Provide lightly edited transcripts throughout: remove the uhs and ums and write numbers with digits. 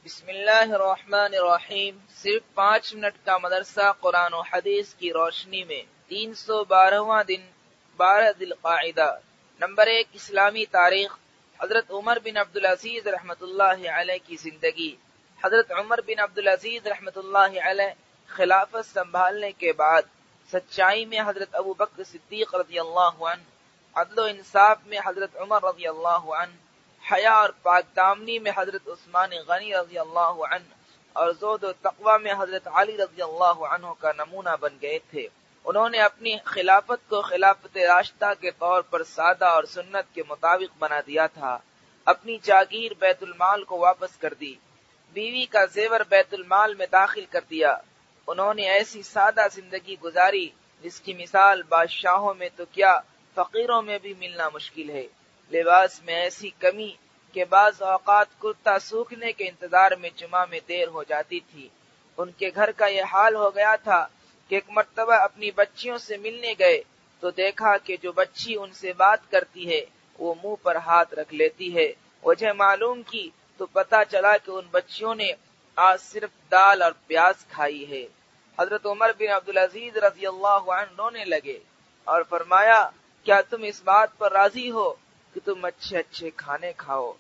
بسم اللہ الرحمن الرحیم۔ صرف 5 منٹ کا مدرسہ قرآن و حدیث کی روشنی میں 312واں دن 12 ذی القعدہ۔ نمبر 1، اسلامی تاریخ۔ حضرت عمر بن عبدالعزیز رحمۃ اللہ علیہ کی زندگی۔ حضرت عمر بن عبدالعزیز رحمۃ اللہ علیہ خلافت سنبھالنے کے بعد سچائی میں حضرت ابو بکر صدیق رضی اللہ عنہ، عدل و انصاف میں حضرت عمر رضی اللہ عنہ، حیا اور پاک دامنی میں حضرت عثمان غنی رضی اللہ عنہ، اور زہد و تقوی میں حضرت علی رضی اللہ عنہ کا نمونہ بن گئے تھے۔ انہوں نے اپنی خلافت کو خلافت راشدہ کے طور پر سادہ اور سنت کے مطابق بنا دیا تھا۔ اپنی جاگیر بیت المال کو واپس کر دی، بیوی کا زیور بیت المال میں داخل کر دیا۔ انہوں نے ایسی سادہ زندگی گزاری جس کی مثال بادشاہوں میں تو کیا فقیروں میں بھی ملنا مشکل ہے۔ لباس میں ایسی کمی کہ بعض اوقات کرتا سوکھنے کے انتظار میں جمعہ میں دیر ہو جاتی تھی۔ ان کے گھر کا یہ حال ہو گیا تھا کہ ایک مرتبہ اپنی بچیوں سے ملنے گئے تو دیکھا کہ جو بچی ان سے بات کرتی ہے وہ منہ پر ہاتھ رکھ لیتی ہے۔ وجہ معلوم کی تو پتہ چلا کہ ان بچیوں نے آج صرف دال اور پیاز کھائی ہے۔ حضرت عمر بن عبدالعزیز رضی اللہ عنہ رونے لگے اور فرمایا، کیا تم اس بات پر راضی ہو کہ تم اچھے اچھے کھانے کھاؤ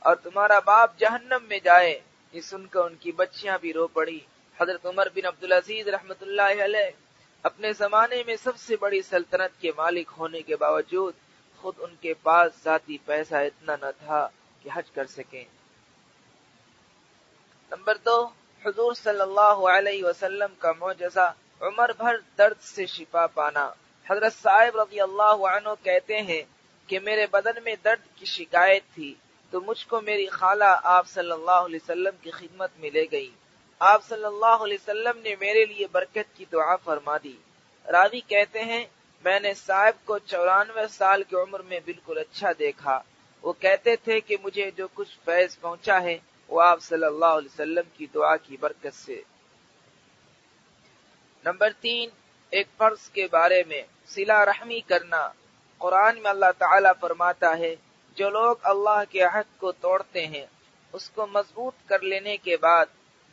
اور تمہارا باپ جہنم میں جائے؟ یہ سن کر ان کی بچیاں بھی رو پڑی۔ حضرت عمر بن عبدالعزیز رحمۃ اللہ علیہ اپنے زمانے میں سب سے بڑی سلطنت کے مالک ہونے کے باوجود خود ان کے پاس ذاتی پیسہ اتنا نہ تھا کہ حج کر سکیں۔ نمبر 2، حضور صلی اللہ علیہ وسلم کا معجزہ، عمر بھر درد سے شفا پانا۔ حضرت صاحب رضی اللہ عنہ کہتے ہیں کہ میرے بدن میں درد کی شکایت تھی تو مجھ کو میری خالہ آپ صلی اللہ علیہ وسلم کی خدمت میں لے گئی۔ آپ صلی اللہ علیہ وسلم نے میرے لیے برکت کی دعا فرما دی۔ راوی کہتے ہیں میں نے صاحب کو 94 سال کی عمر میں بالکل اچھا دیکھا۔ وہ کہتے تھے کہ مجھے جو کچھ فیض پہنچا ہے وہ آپ صلی اللہ علیہ وسلم کی دعا کی برکت سے۔ نمبر 3، ایک فرض کے بارے میں، صلہ رحمی کرنا۔ قرآن میں اللہ تعالیٰ فرماتا ہے، جو لوگ اللہ کے عہد کو توڑتے ہیں، اس کو مضبوط کر لینے کے بعد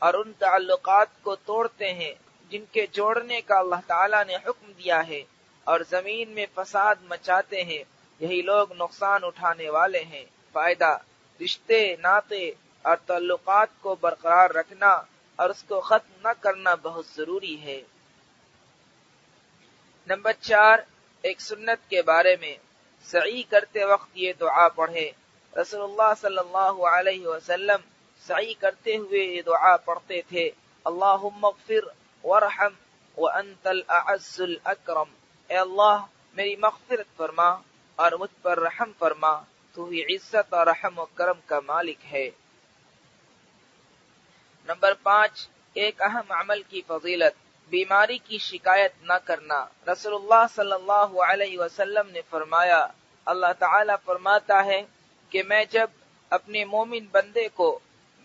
اور ان تعلقات کو توڑتے ہیں جن کے جوڑنے کا اللہ تعالیٰ نے حکم دیا ہے اور زمین میں فساد مچاتے ہیں، یہی لوگ نقصان اٹھانے والے ہیں۔ فائدہ، رشتے ناطے اور تعلقات کو برقرار رکھنا اور اس کو ختم نہ کرنا بہت ضروری ہے۔ نمبر 4، ایک سنت کے بارے میں، سعی کرتے وقت یہ دعا پڑھے۔ رسول اللہ صلی اللہ علیہ وسلم سعی کرتے ہوئے یہ دعا پڑھتے تھے، اللہم اغفر وارحم وانت الاعز الاکرم۔ اے اللہ میری مغفرت فرما اور مجھ پر رحم فرما، تو ہی عزت اور رحم و کرم کا مالک ہے۔ نمبر 5، ایک اہم عمل کی فضیلت، بیماری کی شکایت نہ کرنا۔ رسول اللہ صلی اللہ علیہ وسلم نے فرمایا، اللہ تعالیٰ فرماتا ہے کہ میں جب اپنے مومن بندے کو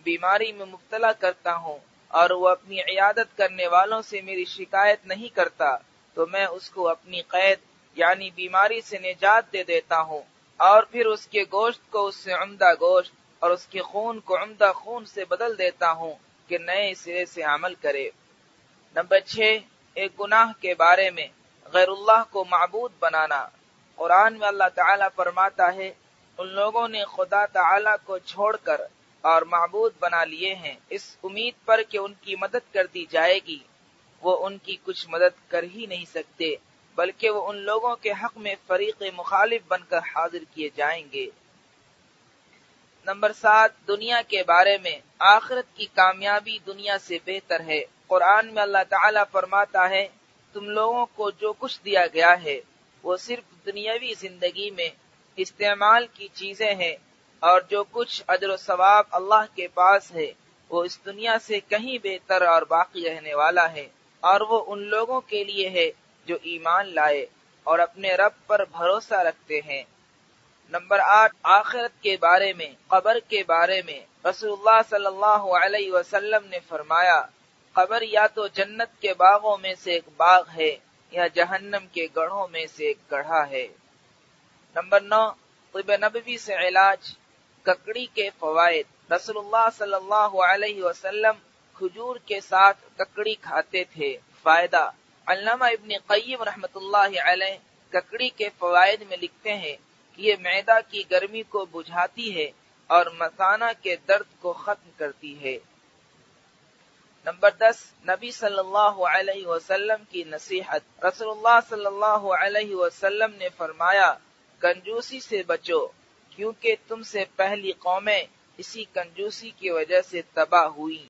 بیماری میں مبتلا کرتا ہوں اور وہ اپنی عیادت کرنے والوں سے میری شکایت نہیں کرتا تو میں اس کو اپنی قید یعنی بیماری سے نجات دے دیتا ہوں اور پھر اس کے گوشت کو اس سے عمدہ گوشت اور اس کے خون کو عمدہ خون سے بدل دیتا ہوں کہ نئے سرے سے عمل کرے۔ نمبر 6، ایک گناہ کے بارے میں، غیر اللہ کو معبود بنانا۔ قرآن میں اللہ تعالیٰ فرماتا ہے، ان لوگوں نے خدا تعالیٰ کو چھوڑ کر اور معبود بنا لیے ہیں اس امید پر کہ ان کی مدد کر دی جائے گی۔ وہ ان کی کچھ مدد کر ہی نہیں سکتے بلکہ وہ ان لوگوں کے حق میں فریق مخالف بن کر حاضر کیے جائیں گے۔ نمبر 7، دنیا کے بارے میں، آخرت کی کامیابی دنیا سے بہتر ہے۔ قرآن میں اللہ تعالیٰ فرماتا ہے، تم لوگوں کو جو کچھ دیا گیا ہے وہ صرف دنیاوی زندگی میں استعمال کی چیزیں ہیں اور جو کچھ اجر و ثواب اللہ کے پاس ہے وہ اس دنیا سے کہیں بہتر اور باقی رہنے والا ہے، اور وہ ان لوگوں کے لیے ہے جو ایمان لائے اور اپنے رب پر بھروسہ رکھتے ہیں۔ نمبر 8، آخرت کے بارے میں، قبر کے بارے میں، رسول اللہ صلی اللہ علیہ وسلم نے فرمایا، قبر یا تو جنت کے باغوں میں سے ایک باغ ہے یا جہنم کے گڑھوں میں سے ایک گڑھا ہے۔ نمبر 9، طب نبوی سے علاج، ککڑی کے فوائد۔ رسول اللہ صلی اللہ علیہ وسلم کھجور کے ساتھ ککڑی کھاتے تھے۔ فائدہ: علامہ ابن قیم رحمۃ اللہ علیہ ککڑی کے فوائد میں لکھتے ہیں کہ یہ معدہ کی گرمی کو بجھاتی ہے اور مثانہ کے درد کو ختم کرتی ہے۔ نمبر 10، نبی صلی اللہ علیہ وسلم کی نصیحت۔ رسول اللہ صلی اللہ علیہ وسلم نے فرمایا، کنجوسی سے بچو، کیونکہ تم سے پہلی قومیں اسی کنجوسی کی وجہ سے تباہ ہوئی۔